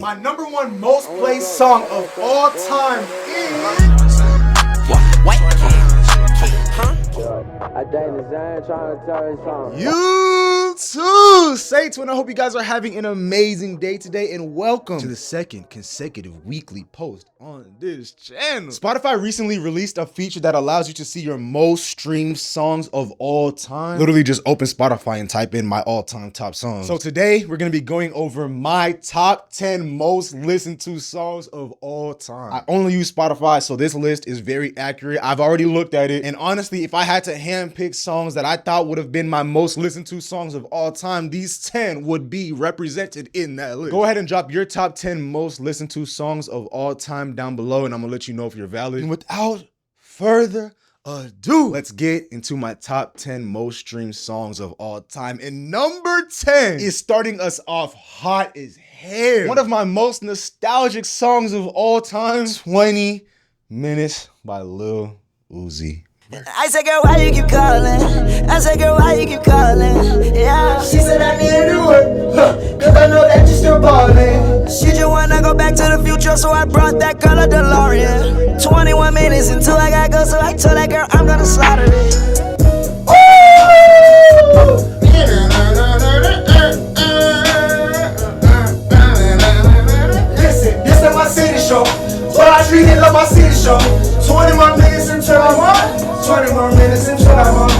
My number one most played song of all time is... You too, Saints. I hope you guys are having an amazing day today, and welcome to the second consecutive weekly post on this channel. Spotify recently released a feature that allows you to see your most streamed songs of all time. Literally just open Spotify and type in my all-time top songs. So today we're gonna be going over my top 10 most listened to songs of all time. I only use Spotify, so this list is very accurate. I've already looked at it, and honestly, if I had to handpick songs that I thought would have been my most listened to songs of all time, these 10 would be represented in that list. Go ahead and drop your top 10 most listened to songs of all time down below, and I'm gonna let you know if you're valid. And without further ado, let's get into my top 10 most streamed songs of all time. And number 10 is starting us off hot as hell. One of my most nostalgic songs of all time, 20 Minutes by Lil Uzi. I said, girl, why you keep calling? I said, girl, why you keep calling? Yeah. She said, I need a new one, cause I know that you're still ballin'. She just wanna go back to the future, so I brought that girl a DeLorean. 21 minutes until I gotta go, so I told that girl I'm gonna slaughter it. Listen, this is my city show, but I treat it like my city show. 21 minutes until I'm on. 20 more minutes until I'm on.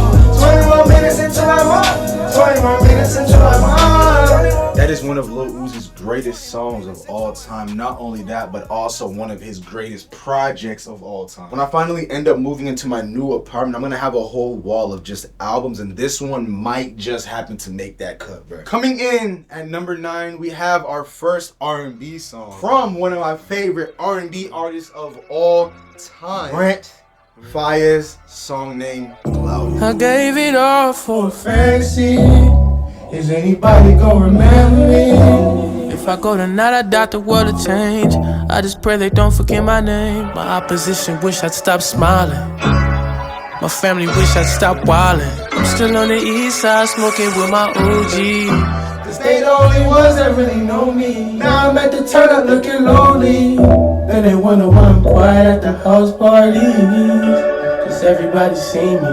20 more minutes until I'm on. 20 more minutes until I'm on. That is one of Lil Uzi's greatest songs of all time. Not only that, but also one of his greatest projects of all time. When I finally end up moving into my new apartment, I'm gonna have a whole wall of just albums, and this one might just happen to make that cut, bro. Coming in at number 9, we have our first R&B song from one of my favorite R&B artists of all time, Brent Faiyaz's song named Cloudy. I gave it all for a fantasy. Is anybody gonna remember me? If I go tonight, I doubt the world will change. I just pray they don't forget my name. My opposition wish I'd stop smiling. My family wish I'd stop wildin'. I'm still on the east side smoking with my OG. Cause they the only ones that really know me. Now I'm at the turn up looking lonely. Then they wonder why I'm quiet at the house parties. Cause everybody see me.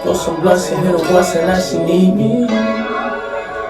Throw some blunts and hit her once and now she need me.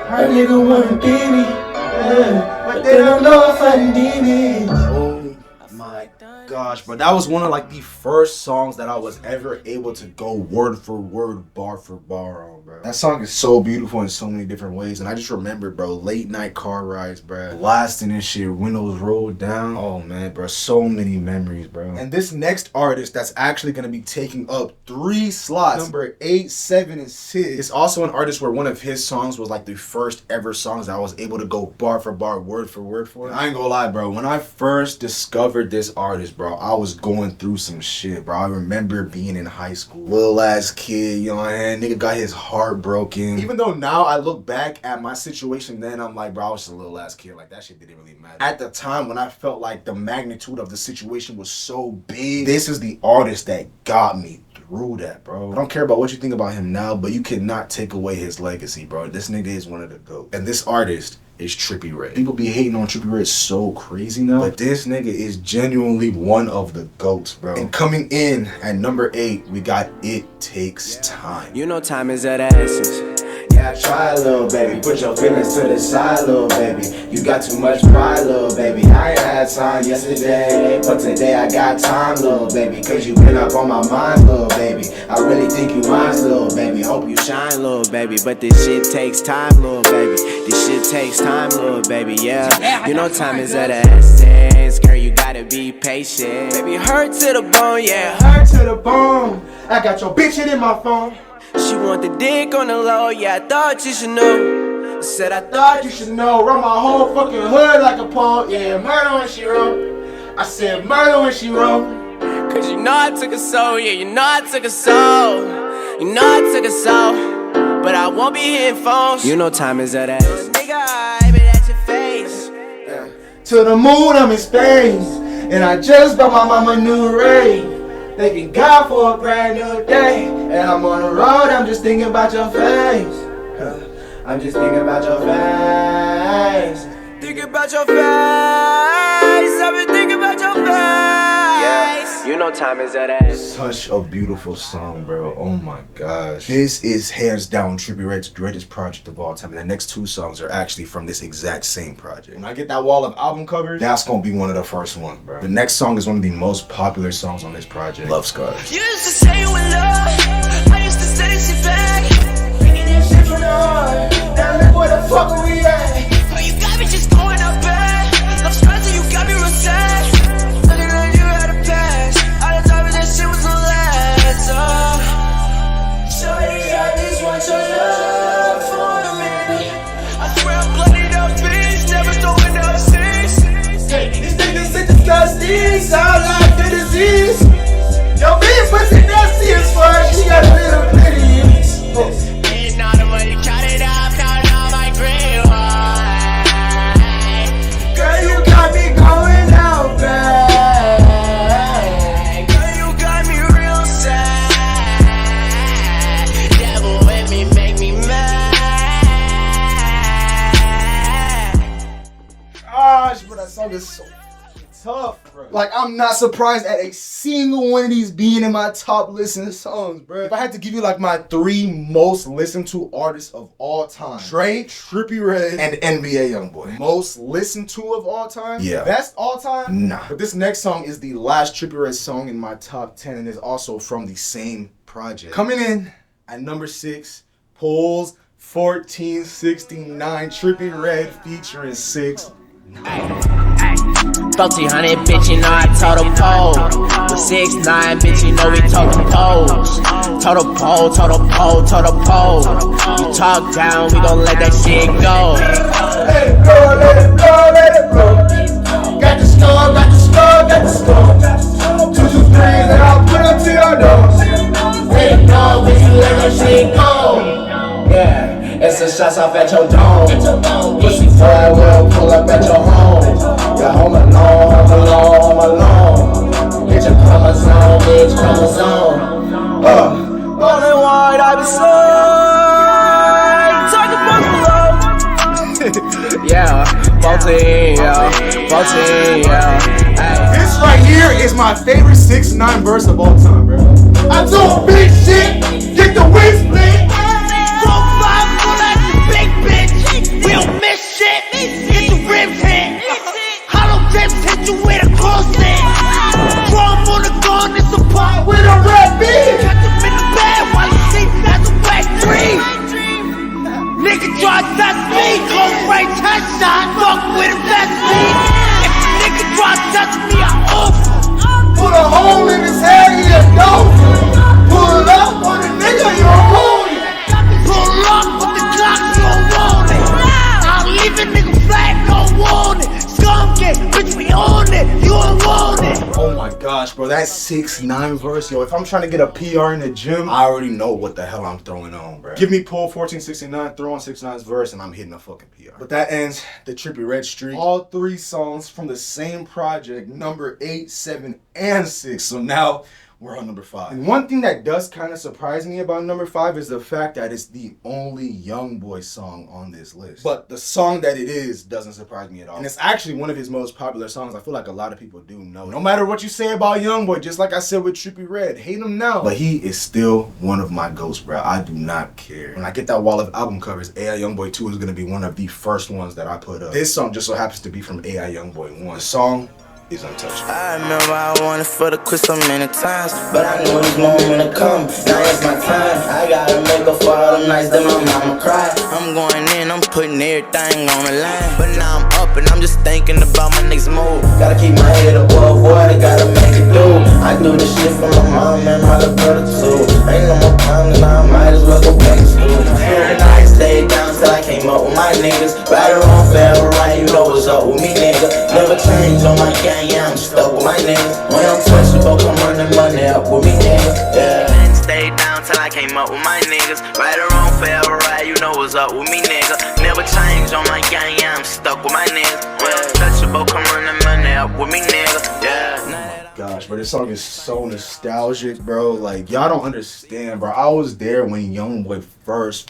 Her nigga wanna be me, yeah, but they don't know if I need it. Oh my gosh, bro. That was one of like the first songs that I was ever able to go word for word, bar for bar on, bro. That song is so beautiful in so many different ways. And I just remember, bro, late night car rides, bro. Blasting and shit, windows rolled down. Oh man, bro, so many memories, bro. And this next artist that's actually gonna be taking up 3 slots, number 8, 7, and 6, is also an artist where one of his songs was like the first ever songs that I was able to go bar for bar, word for word for. And I ain't gonna lie, bro, when I first discovered this artist, bro, I was going through some shit, bro. I remember being in high school, little ass kid, you know what I mean? Nigga got his heart broken. Even though now I look back at my situation then, I'm like, bro, I was just a little ass kid. Like, that shit didn't really matter. At the time when I felt like the magnitude of the situation was so big, this is the artist that got me through that, bro. I don't care about what you think about him now, but you cannot take away his legacy, bro. This nigga is one of the GOAT. And this artist is Trippie Redd. People be hating on Trippie Redd so crazy now, but this nigga is genuinely one of the GOATs, bro. And coming in at number 8, we got It Takes Time. You know time is of the essence. Yeah, try, little baby. Put your feelings to the side, little baby. You got too much pride, little baby. I ain't had time yesterday, but today I got time, little baby. Cause you been up on my mind, little baby. I really think you mine, little baby. Hope you Shine, little baby, but this shit takes time, little baby. This shit takes time, little baby, yeah. You know time is of the essence, girl, you gotta be patient. Baby, hurt to the bone, yeah. hurt to the bone. I got your bitch in my phone. She want the dick on the low, yeah, I thought you should know. Said I Thought you should know. Run my whole fucking hood like a pole. Yeah, murder when she wrote. I said murder when she wrote. Cause you know I took a soul, yeah, you know I took a soul. You know I took a soul, but I won't be hitting phones. You know time is of that. Nigga, aim it at your face. Yeah. To the moon, I'm in space. And I just bought my mama a new rave. Thanking God for a brand new day. And I'm on the road, I'm just thinking about your face. I'm just thinking about your face. Thinking about your face. I've been thinking about your face. Yeah, you know time is that ass. Such a beautiful song, bro. Oh my gosh. This is hands down Trippie Redd's greatest project of all time. And the next two songs are actually from this exact same project. When I get that wall of album covers, that's gonna be one of the first ones, bro. The next song is one of the most popular songs on this project, Love Scars. You used to say you in love, I used to say shit back. Bringing that shit from the heart, now look where the fuck we at. Oh, you got me just going up bad. Love scars and you got me real sad. Looking like you had a past. All the time that shit was gonna last. Shorty, I just want your love for a minute. I swear I'm bloodied up beats, never throwing up six. Hey, these niggas are disgusting, sound like the disease. Yo, me and pussy nasty as fuck, she got a little bitty. Ain't not the way you cut it up, counting all my green wine. Girl, you got me going out bad. Girl, you got me real sad. Devil with me, make me mad. Gosh, but that song is so tough, bro. Like, I'm not surprised at a single one of these being in my top listened songs, bro. If I had to give you like my 3 most listened to artists of all time, Drake, Trippie Redd, and NBA Youngboy. Most listened to of all time? Yeah. Best all time? Nah. But this next song is the last Trippie Redd song in my top 10 and is also from the same project. Coming in at number 6, Pulls 1469, Trippie Redd featuring 6. 1400, bitch, you know I told a pole. With 6'9", bitch, you know we total poles. Total pole, total pole, total pole. You talk down, we gon' let that shit go. Let it blow, let it blow, let it blow. Got the score, got the score, got the score. 2, 2, 3 that I'll put up to your nose. Let it go, bitch, you let that shit go. Yeah, it's a shots off at your dome. Pussy fire will pull up at your home. Yeah, home alone, home alone, home alone. Bitch, a chromosome, bitch, chromosome. Rolling wide, I be so talking about below. Yeah, 14, yeah, 14, yeah. This right here is my favorite 6ix9ine verse of all time, bro. I do big shit, get the wings split. We don't miss shit. Get the ribs hit. Hollow tips hit you with a cross stick. Drum on the gun, it's a pot With a red beat. Catch him in the bed while you sleep, that's a wet dream. Nigga try to touch me, close range headshot. Fuck with him, that's me. If a nigga try to touch me, I off. Put a hole in his head, he a dope. Pull up on a nigga, you a pony. Pull up with the clock, you don't want it. I'll leave a nigga flat, don't want it. Skunk it, bitch, we on it, you don't want it. Oh my gosh, bro, that 6ix9ine verse, yo, if I'm trying to get a PR in the gym, I already know what the hell I'm throwing on, bro. Give me Pull 1469, throw on 6ix9ine's verse, and I'm hitting a fucking PR. But that ends the Trippie Redd streak. All 3 songs from the same project, number 8, 7, and 6. So now we're on number 5. And one thing that does kind of surprise me about number 5 is the fact that it's the only Youngboy song on this list. But the song that it is doesn't surprise me at all. And it's actually one of his most popular songs. I feel like a lot of people do know. No matter what you say about Youngboy, just like I said with Trippie Redd, hate him now, but he is still one of my ghosts, bro. I do not care. When I get that wall of album covers, AI Youngboy 2 is gonna be one of the first ones that I put up. This song just so happens to be from AI Youngboy 1. The song is untouched. I remember I wanted for the quit so many times, but I knew this moment to come. Now it's my time. I gotta make up for all the nights that my mama cried. I'm going in, I'm putting everything on the line, but now I'm up and I'm just thinking about my next move. Gotta keep my head above water, gotta make it do. I do this shit for my mom and my little brother too. Ain't no more time, and I might as well go back to school. And I stayed down till I came up with my niggas. Right or wrong, fair or right, you know what's up with me, nigga. Never change on my gang. Yeah, I'm stuck with my niggas. When I'm touchable, come running money up with me, nigga. Yeah. Stayed down till I came up with my niggas. Right or wrong, fair or right, you know what's up with me, nigga. Never change on my gang, yeah, I'm stuck with my niggas. When I'm touchable, come running money up with me, nigga. Yeah. Gosh, gosh, bro, this song is so nostalgic, bro. Like, y'all don't understand, bro. I was there when YoungBoy first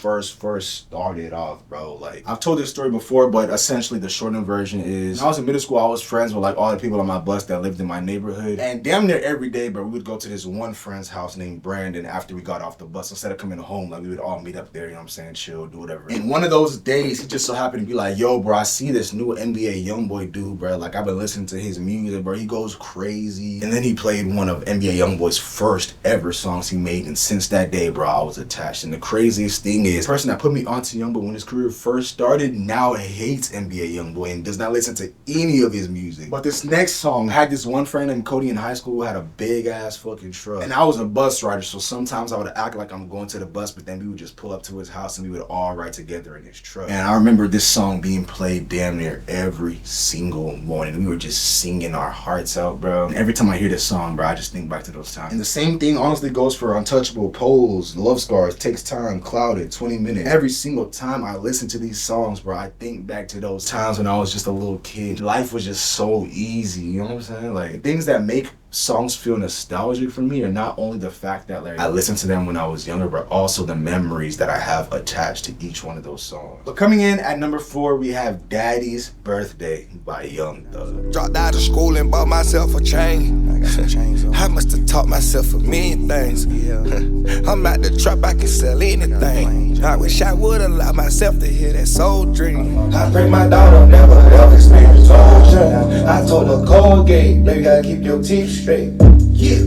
started off, bro. Like, I've told this story before, but essentially the shortened version is, when I was in middle school, I was friends with like all the people on my bus that lived in my neighborhood. And damn near every day, bro, we would go to this one friend's house named Brandon after we got off the bus. Instead of coming home, like, we would all meet up there, you know what I'm saying, chill, do whatever. And one of those days, he just so happened to be like, yo, bro, I see this new NBA YoungBoy dude, bro. Like, I've been listening to his music, bro. He goes crazy. And then he played one of NBA YoungBoy's first ever songs he made. And since that day, bro, I was attached. And the craziest thing is, the person that put me onto YoungBoy when his career first started now hates NBA YoungBoy and does not listen to any of his music. But this next song, I had this one friend named Cody in high school who had a big ass fucking truck. And I was a bus rider, so sometimes I would act like I'm going to the bus, but then we would just pull up to his house and we would all ride together in his truck. And I remember this song being played damn near every single morning. We were just singing our hearts out, bro. And every time I hear this song, bro, I just think back to those times. And the same thing honestly goes for Untouchable, Poles, Love Scars, Takes Time, Clouded, 20 Minutes. Every single time I listen to these songs, bro, I think back to those times when I was just a little kid. Life was just so easy, you know what I'm saying? Like, things that make songs feel nostalgic for me are not only the fact that like I listened to them when I was younger, but also the memories that I have attached to each one of those songs. But coming in at number 4, we have Daddy's Birthday by Young Thug. Dropped out of school and bought myself a chain. I got some chains on. I must have taught myself a million things. Yeah. I'm out the trap, I can sell anything. I wish I would allow myself to hear that soul dream. I pray my daughter never ever experience ocean. I told her Colgate, baby, gotta keep your teeth straight. Yeah.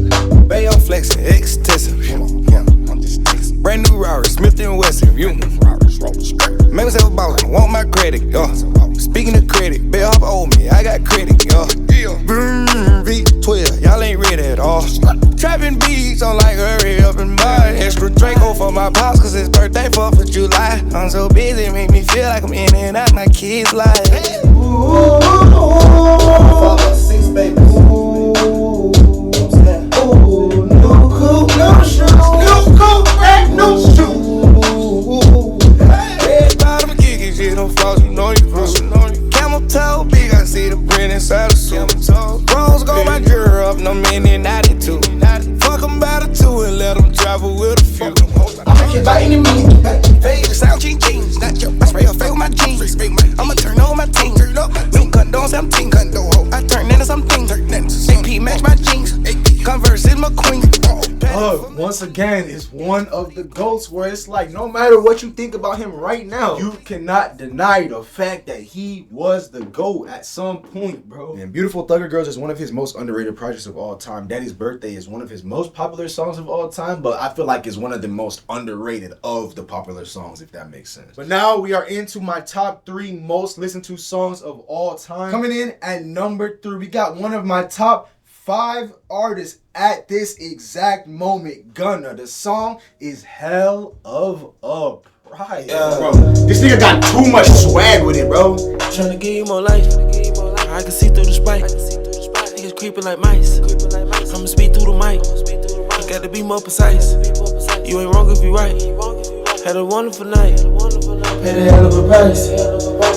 Bay on flexing, extensive. Yeah. Brand new Rari, Smith & Wesson. Make myself a boss, want my credit. Speaking of credit, Bay off owe me, I got credit. V12, y'all ain't ready at all. Trapping beats, I'm like hurry up and buy extra Draco for my pops, cause his birthday 4th of July. I'm so busy, make me feel like I'm in and out my kids' life. Father 6 babies. New coupe, no shoes. New coupe, brand new shoes. Red bottom kicking shit on frost, you know you cruise. Camel toe big, I see the print inside the suit. Rose go my jewelry up, no minute 92. Fuck them by the 2 and let them travel with a few. I make it by any means. Fade the sound jeans, not your. I spray a fade with my jeans. I'ma turn over my team. New condom, 17 condom. I turn into something. AP match my jeans. Converse is my queen. Once again, it's one of the GOATs where it's like, no matter what you think about him right now, you cannot deny the fact that he was the GOAT at some point, bro. And Beautiful Thugger Girls is one of his most underrated projects of all time. Daddy's Birthday is one of his most popular songs of all time, but I feel like it's one of the most underrated of the popular songs, if that makes sense. But now we are into my top 3 most listened to songs of all time. Coming in at number 3, we got one of my top 5 artists at this exact moment, Gunna. The song is Hell of a Pride. Bro, this nigga got too much swag with it, bro. Tryna give you more life. I can see through the spike. Niggas creeping like mice. I'ma speed through the mic. You gotta be more precise. You ain't wrong if you right. Had a wonderful night. Paid a hell of a price.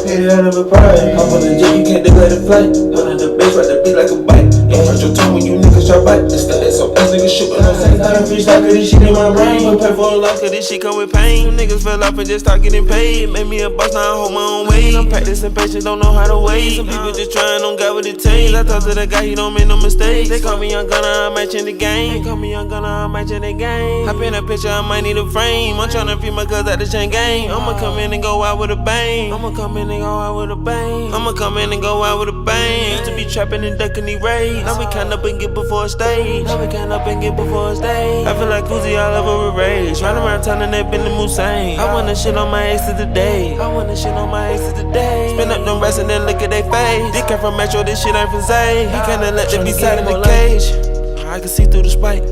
Paid a hell of a price. Hop on the jet, you can't delay the flight. One of the bass, ride the beat like a bike. Don't hurt your tongue when you niggas try bite. It's that some ass niggas shooting on same time. Fish like this shit in my brain. Prepare for a loss, cause this shit come with pain. Some niggas fell off and just start getting paid. Made me a boss, now I hold my own weight. I'm practicing patience, don't know how to wait. Some people just trying, don't got what it takes. I talk to the guy, he don't make no mistakes. They call me Young Gunna, I'm matching the game. They call me Young Gunna, I'm matching the game. Hop in a picture, I might need a frame. I'm tryna free my cuz at the chain gang. I'ma come in and go out with a bang. I'ma come in and go out with a bang. I'ma come in and go out with a bang. Used to be trapping and ducking these raids. Now we count up and get before a stage. Now we count up and get before a stage. I feel like Uzi all over a rage. Round around town and they been the Musain. I wanna shit on my exes today. I wanna shit on my exes today. Spin up them rest and then look at they face. This came from Metro, this shit ain't from Zay. He kinda let them be side in the cage. I can see through the spike.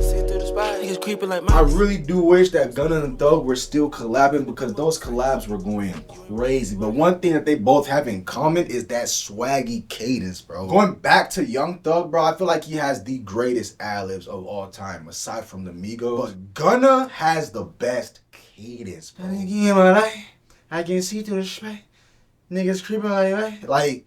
Niggas creeping like mice. I really do wish that Gunna and Thug were still collabing because those collabs were going crazy. But one thing that they both have in common is that swaggy cadence, bro. Going back to Young Thug, bro, I feel like he has the greatest ad-libs of all time, aside from the Migos. But Gunna has the best cadence, bro. I can see through the spray. Niggas creeping like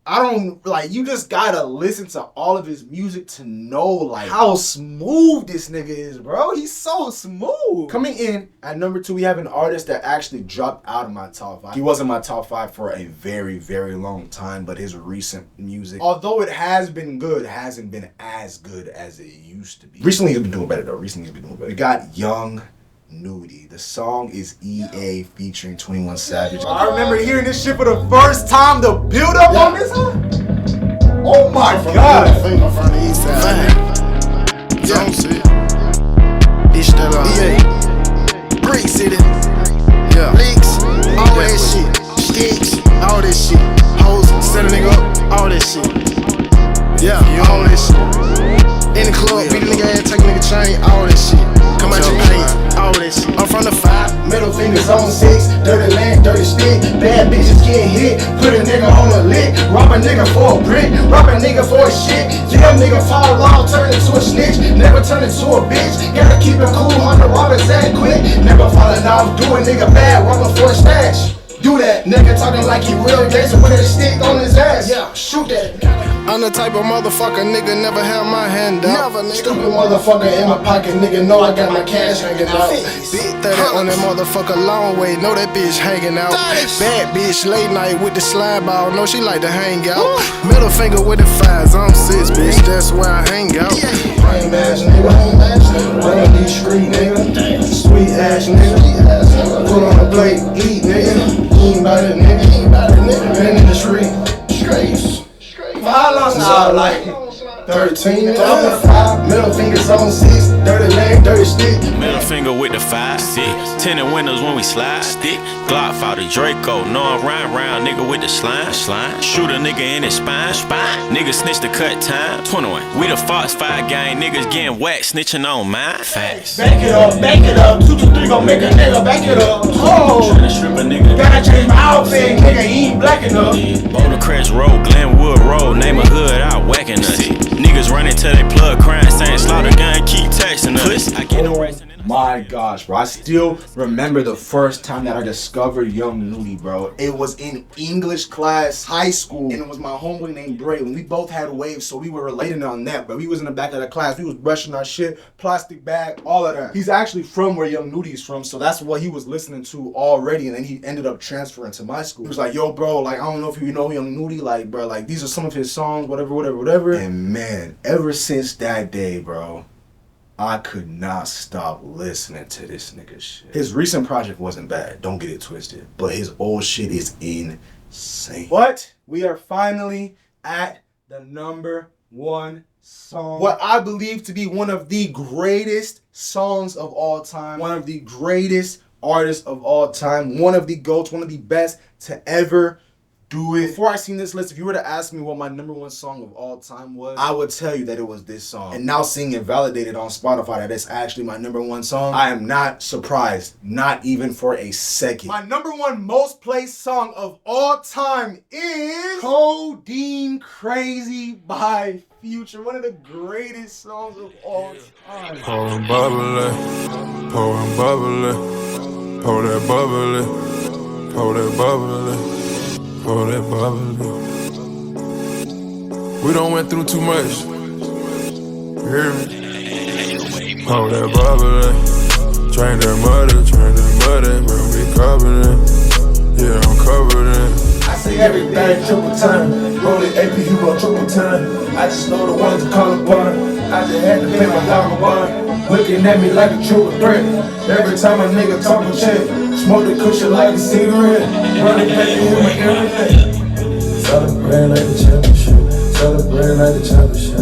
I don't, like, you just gotta listen to all of his music to know, like, how smooth this nigga is, bro. He's so smooth. Coming in at number 2, we have an artist that actually dropped out of my top 5. He was in my top 5 for a very, very long time, but his recent music, although it has been good, hasn't been as good as it used to be. Recently, he's been doing better, though. We got Young Nudie. The song is EA featuring 21 Savage. I remember hearing this shit for the first time. The build up on this one. Oh my god. From the east side. Don't see it. This that EA. Brick City. Yeah. Leaks. All that shit. Sticks. All that shit. Hoes. Set a nigga up. All that shit. Yeah. All that shit. In the club. Beat a nigga ass. Take a nigga chain. All that shit. Come out your paint, all this. I'm from the 5, middle fingers on 6. Dirty land, dirty stick. Bad bitches getting hit. Put a nigga on a lick. Rob a nigga for a brick. Rob a nigga for a shit. Yeah, nigga fall off, turn into a snitch. Never turn into a bitch. Gotta keep it cool, Hunter Robbins that quick. Never falling off, do a nigga bad, robbing for a stash. Do that, nigga talking like he real gangster with a stick on his ass. Yeah, shoot that. I'm the type of motherfucker, nigga, never have my hand out. Never, nigga. Stupid motherfucker in my pocket, nigga, know I got my cash hanging out. Big 30 on that motherfucker, long way, know that bitch hanging out. Bad bitch, late night with the slide ball, know she like to hang out. Middle finger with the 5s on 6, bitch, that's where I hang out. Rain ass nigga, run these street nigga, sweet ass nigga, put on the plate, eat nigga, ain't about it nigga, been in the street, straight. For how long since I like 13, 5, middle fingers on 6, dirty leg, dirty stick. Middle finger with the 5, 6, tinted windows when we slide, stick. Glock out the Draco, know I'm round, nigga with the slime. Shoot a nigga in his spine. Nigga snitch the cut time. 21, we the Fox 5 gang, niggas getting whacked, snitching on mine. Facts. Back it up, 2, 2, 3 gon' make a nigga back it up. Oh, Tryna strip a nigga. gotta change my outfit, nigga, he ain't black enough. Boulder Crest Road, Glenwood Road, name a hood out whacking us. Niggas running till they plug crying, saying slaughter gun, keep texting us. I get no racing. My gosh, bro. I still remember the first time that I discovered Young Nudie, bro. It was in English class, high school, and it was my homeboy named Braylon. We both had waves, so we were relating on that, but we was in the back of the class. We was brushing our shit, plastic bag, all of that. He's actually from where Young Nudie is from, so that's what he was listening to already, and then he ended up transferring to my school. He was like, yo, bro, like, I don't know if you know Young Nudie, like, bro, like, these are some of his songs, whatever. And man, ever since that day, bro, I could not stop listening to this nigga shit. His recent project wasn't bad, don't get it twisted, but his old shit is insane. But we are finally at the number 1 song. What I believe to be one of the greatest songs of all time, one of the greatest artists of all time, one of the GOATs, one of the best to ever do it. Before I seen this list, if you were to ask me what my number 1 song of all time was, I would tell you that it was this song. And now seeing it validated on Spotify that it's actually my number 1 song, I am not surprised, not even for a second. My number 1 most played song of all time is Codeine Crazy by Future. One of the greatest songs of all time. Pouring bubbly, pouring bubbly, pour that bubbly, pour that bubbly. Oh, that bubbly. We done went through too much. You hear me? Oh, that bubbly. Train that muddy, bro, we covered it. Yeah, I'm covered it. I say everything triple time. Roll it AP, you gon' triple time. I just know the ones to call upon. I just had to pay my dog a bond. Looking at me like a triple threat. Every time a nigga talkin' shit, smoke the cushion like a cigarette. Running back to him like everything. Celebrate like the championship. Celebrate like the championship.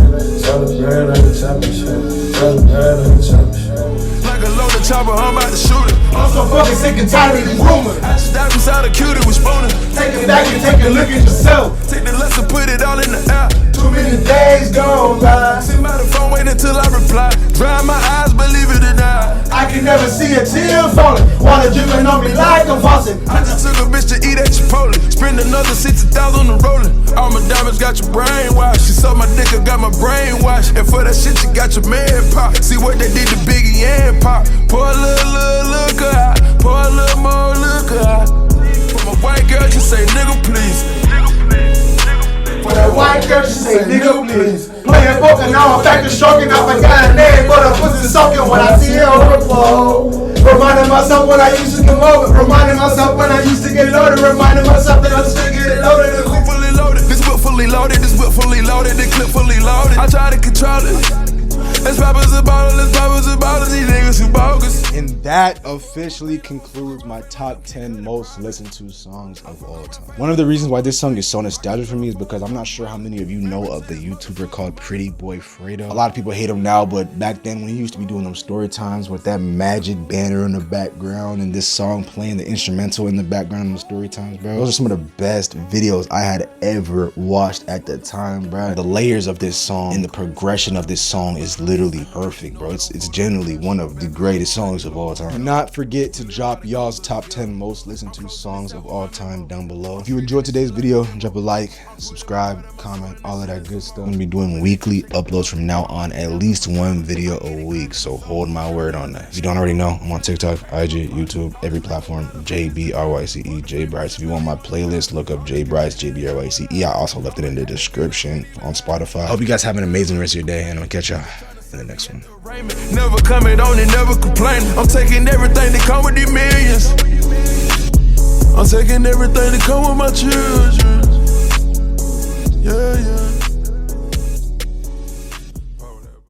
Celebrate like the championship. Celebrate like the championship. Like a loaded chopper, I'm about to shoot it. I'm so fucking sick and tired of these rumors. I just dive inside a cutie with spooning. Take it back and take a look at yourself. Take the lesson, put it all in the air. Too many days gone by. Sit by the phone, wait until I reply. Dry my eyes, believe it or not. I can never see a tear falling. Water dripping on me like a faucet. I just took a bitch to eat at Chipotle. Spend another 60,000 on the rolling. All my diamonds got your brain washed. She sucked my dick, I got my brain washed. And for that shit, you got your man pop. See what they did to Biggie and Pop. Pour a little liquor out. Pour a little more liquor out. For my white girl, just say nigga please. For that white girl, she say, nigga, please. Playing poker, now I'm back to stroking. I forgot her name, but her pussy soaking when I see her on the pole. Reminding myself when I used to come over. Reminding myself when I used to get loaded. Reminding myself that I'm still getting loaded. This whip fully loaded. This whip fully loaded. This whip fully loaded. This clip fully loaded. I try to control it. Let's pop us a bottle. Let's pop us a bottle. These niggas who bogus. And that officially concludes my top 10 most listened to songs of all time. One of the reasons why this song is so nostalgic for me is because I'm not sure how many of you know of the YouTuber called Pretty Boy Fredo. A lot of people hate him now, but back then when he used to be doing them story times with that magic banner in the background and this song playing the instrumental in the background in the story times, bro. Those are some of the best videos I had ever watched at the time, bro. The layers of this song and the progression of this song is literally perfect, bro. It's generally one of the greatest songs of all time. Do not forget to drop y'all's top 10 most listened to songs of all time down below. If you enjoyed today's video, drop a like, subscribe, comment, all of that good stuff. I'm gonna be doing weekly uploads from now on, at least one video a week, so hold my word on that. If you don't already know, I'm on TikTok, IG, YouTube, every platform, jbryce, jbryce. If you want my playlist, look up jbryce, jbryce. I also left it in the description on Spotify. I hope you guys have an amazing rest of your day, and I'll catch y'all in the next one. Never coming on and never complaining. I'm taking everything that come with these millions. I'm taking everything that come with my children.